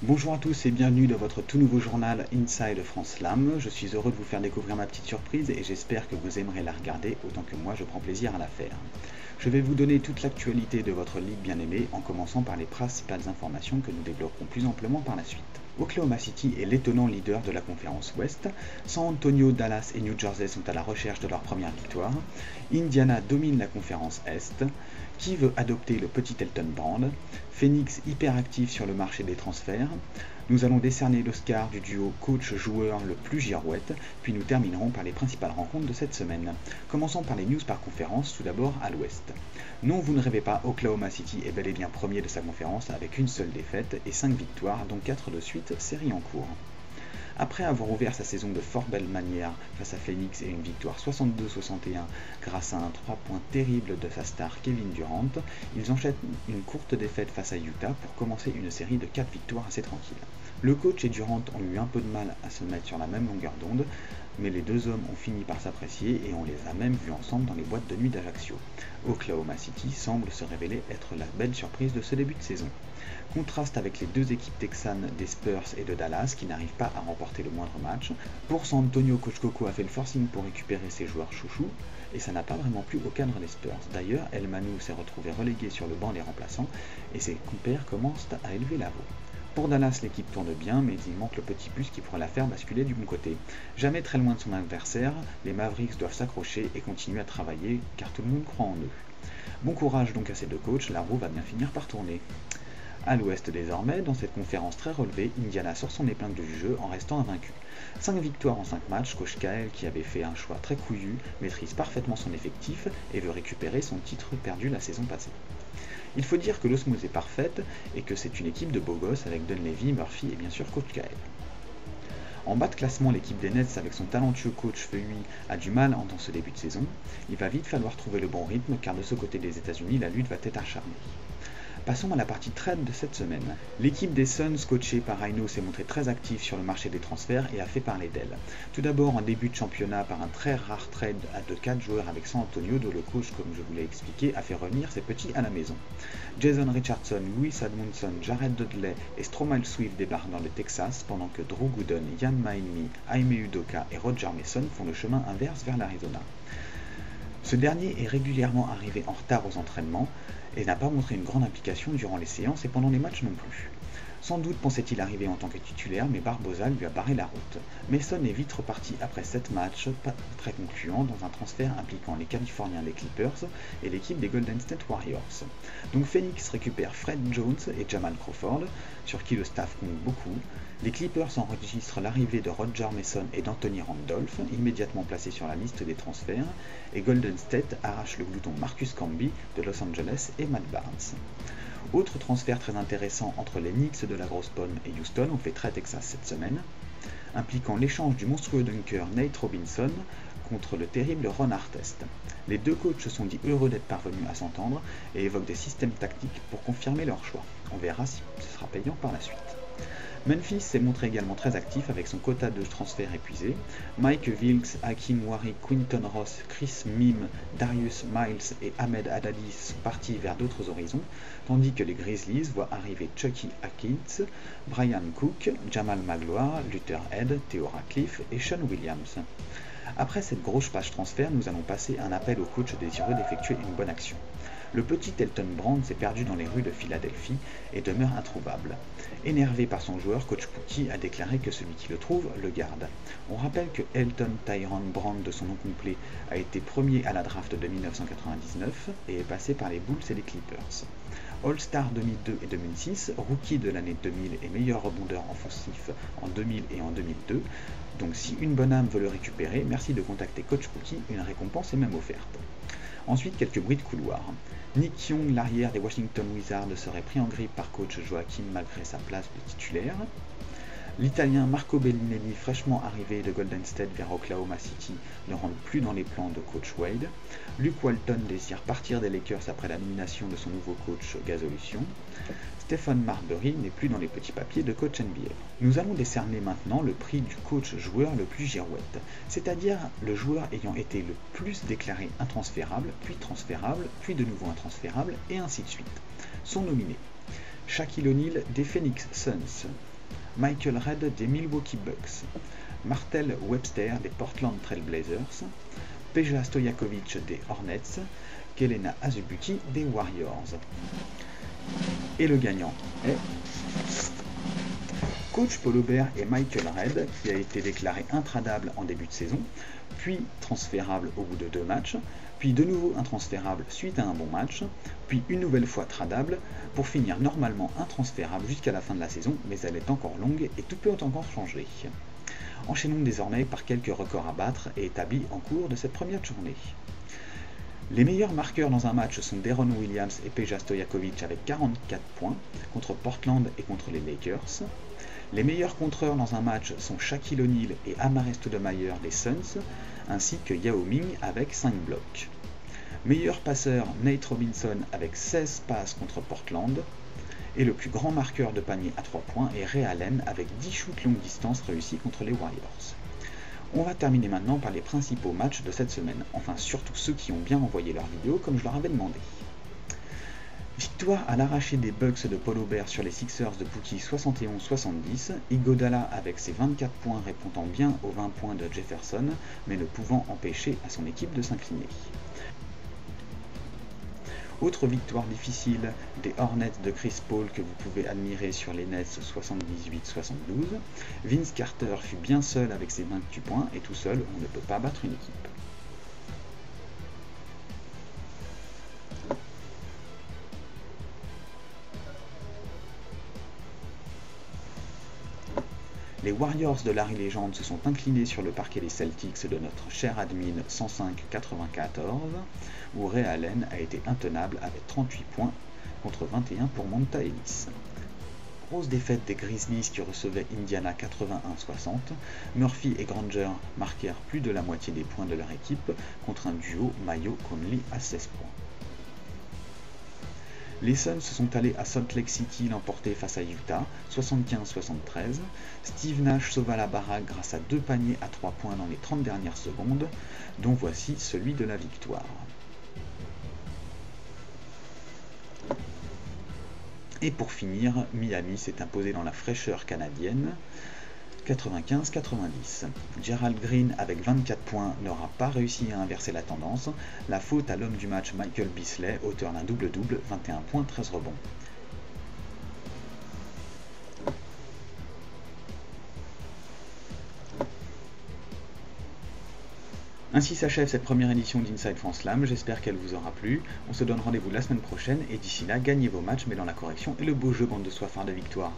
Bonjour à tous et bienvenue dans votre tout nouveau journal Inside France Slam. Je suis heureux de vous faire découvrir ma petite surprise et j'espère que vous aimerez la regarder autant que moi je prends plaisir à la faire. Je vais vous donner toute l'actualité de votre ligue bien-aimée en commençant par les principales informations que nous développerons plus amplement par la suite. Oklahoma City est l'étonnant leader de la conférence Ouest. San Antonio, Dallas et New Jersey sont à la recherche de leur première victoire. Indiana domine la conférence Est. Qui veut adopter le petit Elton Brand? Phoenix hyperactif sur le marché des transferts. Nous allons décerner l'Oscar du duo coach-joueur le plus girouette, puis nous terminerons par les principales rencontres de cette semaine. Commençons par les news par conférence, tout d'abord à l'Ouest. Non, vous ne rêvez pas, Oklahoma City est bel et bien premier de sa conférence avec une seule défaite et 5 victoires, dont 4 de suite, série en cours. Après avoir ouvert sa saison de fort belle manière face à Phoenix et une victoire 62-61 grâce à un 3 points terrible de sa star Kevin Durant, ils enchaînent une courte défaite face à Utah pour commencer une série de 4 victoires assez tranquilles. Le coach et Durant ont eu un peu de mal à se mettre sur la même longueur d'onde, mais les deux hommes ont fini par s'apprécier et on les a même vus ensemble dans les boîtes de nuit d'Ajaccio. Oklahoma City semble se révéler être la belle surprise de ce début de saison. Contraste avec les deux équipes texanes des Spurs et de Dallas qui n'arrivent pas à remporter le moindre match. Pour San Antonio, coach Coco a fait le forcing pour récupérer ses joueurs chouchous et ça n'a pas vraiment plu au cadre des Spurs. D'ailleurs, El Manou s'est retrouvé relégué sur le banc des remplaçants et ses compères commencent à élever la voix. Pour Dallas, l'équipe tourne bien, mais il manque le petit plus qui pourrait la faire basculer du bon côté. Jamais très loin de son adversaire, les Mavericks doivent s'accrocher et continuer à travailler, car tout le monde croit en eux. Bon courage donc à ces deux coachs, la roue va bien finir par tourner. À l'ouest désormais, dans cette conférence très relevée, Indiana sort son épingle du jeu en restant invaincu. 5 victoires en 5 matchs, coach Kael, qui avait fait un choix très couillu, maîtrise parfaitement son effectif et veut récupérer son titre perdu la saison passée. Il faut dire que l'osmose est parfaite et que c'est une équipe de beaux gosses avec Dunleavy, Murphy et bien sûr coach Kael. En bas de classement, l'équipe des Nets avec son talentueux coach Feuilly a du mal dans ce début de saison. Il va vite falloir trouver le bon rythme car de ce côté des États-Unis, la lutte va être acharnée. Passons à la partie trade de cette semaine. L'équipe des Suns, coachée par Rhino, s'est montrée très active sur le marché des transferts et a fait parler d'elle. Tout d'abord en début de championnat par un très rare trade de 4 joueurs avec San Antonio, dont le coach, comme je vous l'ai expliqué, a fait revenir ses petits à la maison. Jason Richardson, Louis Edmondson, Jared Dudley et Stromae Swift débarquent dans le Texas, pendant que Drew Gooden, Ian Mahinmi, Jaime Udoka et Roger Mason font le chemin inverse vers l'Arizona. Ce dernier est régulièrement arrivé en retard aux entraînements et n'a pas montré une grande implication durant les séances et pendant les matchs non plus. Sans doute pensait-il arriver en tant que titulaire, mais Barbosa lui a barré la route. Mason est vite reparti après 7 matchs, pas très concluants, dans un transfert impliquant les Californiens des Clippers et l'équipe des Golden State Warriors. Donc Phoenix récupère Fred Jones et Jamal Crawford, sur qui le staff compte beaucoup. Les Clippers enregistrent l'arrivée de Roger Mason et d'Anthony Randolph, immédiatement placés sur la liste des transferts, et Golden State arrache le glouton Marcus Camby de Los Angeles et Matt Barnes. Autre transfert très intéressant entre les Knicks de la Grosse Pomme et Houston, on fait très Texas cette semaine, impliquant l'échange du monstrueux dunker Nate Robinson contre le terrible Ron Artest. Les deux coachs se sont dit heureux d'être parvenus à s'entendre et évoquent des systèmes tactiques pour confirmer leur choix. On verra si ce sera payant par la suite. Memphis s'est montré également très actif avec son quota de transferts épuisé. Mike Wilkes, Hakeem Warrick, Quinton Ross, Chris Mim, Darius Miles et Ahmed Haddadi sont partis vers d'autres horizons, tandis que les Grizzlies voient arriver Chucky Atkins, Brian Cook, Jamal Magloire, Luther Head, Theo Ratcliffe et Sean Williams. Après cette grosse page transfert, nous allons passer un appel au coach désireux d'effectuer une bonne action. Le petit Elton Brand s'est perdu dans les rues de Philadelphie et demeure introuvable. Énervé par son joueur, coach Pookie a déclaré que celui qui le trouve le garde. On rappelle que Elton Tyrone Brand, de son nom complet, a été premier à la draft de 1999 et est passé par les Bulls et les Clippers. All-Star 2002 et 2006, rookie de l'année 2000 et meilleur rebondeur offensif en 2000 et en 2002. Donc si une bonne âme veut le récupérer, merci de contacter coach Pookie, une récompense est même offerte. Ensuite, quelques bruits de couloir. Nick Young, l'arrière des Washington Wizards, serait pris en grippe par coach Joachim malgré sa place de titulaire. L'Italien Marco Bellinelli, fraîchement arrivé de Golden State vers Oklahoma City, ne rentre plus dans les plans de coach Wade. Luke Walton désire partir des Lakers après la nomination de son nouveau coach Gazolution. Stephen Marbury n'est plus dans les petits papiers de coach NBA. Nous allons décerner maintenant le prix du coach joueur le plus girouette, c'est-à-dire le joueur ayant été le plus déclaré intransférable, puis transférable, puis de nouveau intransférable, et ainsi de suite. Sont nominés Shaquille O'Neal des Phoenix Suns, Michael Redd des Milwaukee Bucks, Martell Webster des Portland Trail Blazers, Peja Stojakovic des Hornets, Kelena Azubuike des Warriors. Et le gagnant est Coach Paul Aubert et Michael Redd, qui a été déclaré intradable en début de saison, puis transférable au bout de 2 matchs, puis de nouveau intransférable suite à un bon match, puis une nouvelle fois tradable, pour finir normalement intransférable jusqu'à la fin de la saison, mais elle est encore longue et tout peut encore changer. Enchaînons désormais par quelques records à battre et établis en cours de cette première journée. Les meilleurs marqueurs dans un match sont Deron Williams et Peja Stojakovic avec 44 points contre Portland et contre les Lakers. Les meilleurs contreurs dans un match sont Shaquille O'Neal et Amar'e Stoudemire des Suns, ainsi que Yao Ming avec 5 blocs. Meilleur passeur Nate Robinson avec 16 passes contre Portland. Et le plus grand marqueur de panier à 3 points est Ray Allen avec 10 shoots longue distance réussis contre les Warriors. On va terminer maintenant par les principaux matchs de cette semaine, enfin surtout ceux qui ont bien envoyé leurs vidéos comme je leur avais demandé. Victoire à l'arraché des Bucks de Paul Aubert sur les Sixers de Pookie 71-70, Iguodala avec ses 24 points répondant bien aux 20 points de Jefferson, mais ne pouvant empêcher à son équipe de s'incliner. Autre victoire difficile des Hornets de Chris Paul que vous pouvez admirer sur les Nets 78-72. Vince Carter fut bien seul avec ses 28 points et tout seul on ne peut pas battre une équipe. Les Warriors de Larry Legend se sont inclinés sur le parquet des Celtics de notre cher admin 105-94, où Ray Allen a été intenable avec 38 points contre 21 pour Monta Ellis. Grosse défaite des Grizzlies qui recevaient Indiana 81-60, Murphy et Granger marquèrent plus de la moitié des points de leur équipe contre un duo Mayo-Conley à 16 points. Les Suns se sont allés à Salt Lake City l'emporter face à Utah, 75-73. Steve Nash sauva la baraque grâce à 2 paniers à 3 points dans les 30 dernières secondes, dont voici celui de la victoire. Et pour finir, Miami s'est imposé dans la fraîcheur canadienne, 95-90. Gerald Green avec 24 points n'aura pas réussi à inverser la tendance. La faute à l'homme du match Michael Beasley, auteur d'un double-double, 21 points, 13 rebonds. Ainsi s'achève cette première édition d'Inside France Slam, j'espère qu'elle vous aura plu. On se donne rendez-vous la semaine prochaine et d'ici là, gagnez vos matchs mais dans la correction et le beau jeu bande de soifards de victoire.